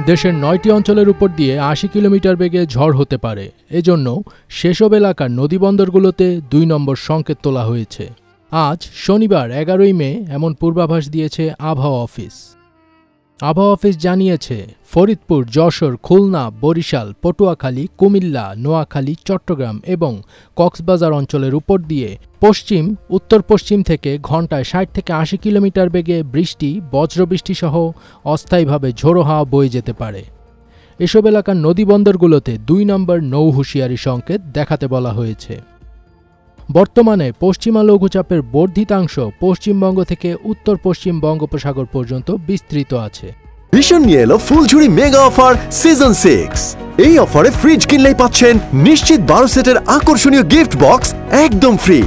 দেশের ৯টি অঞ্চলের উপর দিয়ে ৮০ কিলোমিটার বেগে ঝড় হতে পারে। এজন্য সেসব এলাকার নদীবন্দরগুলোতে ২ নম্বর সংকেত তোলা হয়েছে। আজ শনিবার ১১ই মে এমন পূর্বাভাস দিয়েছে আবহাওয়া অফিস। আবহাওয়া অফিস জানিয়েছে, ফরিদপুর, যশোর, খুলনা, বরিশাল, পটুয়াখালী, কুমিল্লা, নোয়াখালী, চট্টগ্রাম এবং কক্সবাজার অঞ্চলের উপর দিয়ে পশ্চিম, উত্তর-পশ্চিম থেকে ঘণ্টায় ৬০ থেকে ৮০ কিলোমিটার বেগে বৃষ্টি, বজ্রবৃষ্টিসহ অস্থায়ীভাবে ঝোড়ো হাওয়া বয়ে যেতে পারে। এসব এলাকার নদীবন্দরগুলোতে ২ নম্বর নৌ হুঁশিয়ারি সংকেত দেখাতে বলা হয়েছে। বর্তমানে পশ্চিমা লঘুচাপের বর্ধিতাংশ পশ্চিমবঙ্গ থেকে উত্তর-পশ্চিম বঙ্গোপসাগর পর্যন্ত বিস্তৃত আছে। ভীষণ নিয়ে এলো ফুলঝুরি মেগা অফার সিজন 6। এই অফারে ফ্রিজ কিনলেই পাচ্ছেন নিশ্চিত 12 সেটের আকর্ষণীয় গিফট বক্স একদম ফ্রি।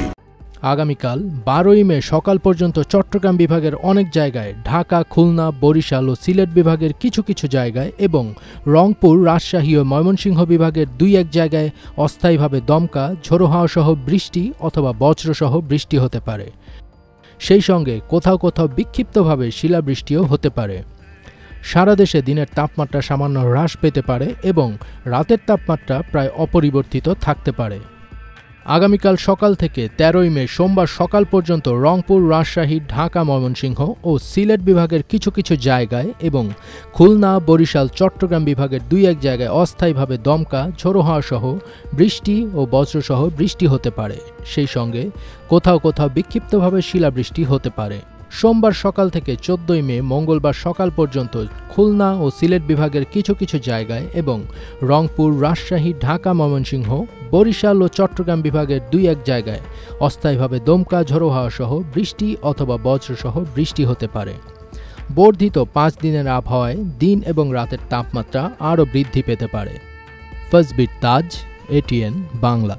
আগামীকাল ১২ই মে সকাল পর্যন্ত চট্টগ্রাম বিভাগের অনেক জায়গায়, ঢাকা, খুলনা, বরিশাল ও সিলেট বিভাগের কিছু কিছু জায়গায় এবং রংপুর, রাজশাহী ও ময়মনসিংহ বিভাগের ২-১ জায়গায় অস্থায়ীভাবে দমকা, ঝোড়ো হাওয়া সহ বৃষ্টি অথবা বজ্রসহ বৃষ্টি হতে পারে। সেই সঙ্গে কোথাও কোথাও বিক্ষিপ্তভাবে শিলাবৃষ্টিও হতে পারে। সারা দেশে দিনের তাপমাত্রা সামান্য হ্রাস পেতে পারে এবং রাতের তাপমাত্রা প্রায় অপরিবর্তিত থাকতে পারে। আগামীকাল সকাল থেকে ১৩ই মে সোমবার সকাল পর্যন্ত রংপুর, রাজশাহী, ঢাকা, ময়মনসিংহ ও সিলেট বিভাগের কিছু কিছু জায়গায় এবং খুলনা, বরিশাল, চট্টগ্রাম বিভাগের ২-১ জায়গায় অস্থায়ীভাবে দমকা, ঝোড়ো হাওয়া সহ বৃষ্টি ও বজ্রসহ বৃষ্টি হতে পারে। সেই সঙ্গে কোথাও কোথাও বিক্ষিপ্তভাবে শিলাবৃষ্টি হতে পারে। সোমবার সকাল থেকে ১৪ই মে মঙ্গলবার সকাল পর্যন্ত খুলনা ও সিলেট বিভাগের কিছু কিছু জায়গায় এবং রংপুর, রাজশাহী, ঢাকা, ময়মনসিংহ, বরিশাল ও চট্টগ্রাম বিভাগের ২-১ জায়গায় অস্থায়ীভাবে দমকা, ঝোড়ো হাওয়া সহ বৃষ্টি অথবা বজ্রসহ বৃষ্টি হতে পারে। বর্ধিত ৫ দিনের আবহাওয়ায় দিন এবং রাতের তাপমাত্রা আরও বৃদ্ধি পেতে পারে। ফজবির তাজ, এটিএন বাংলা।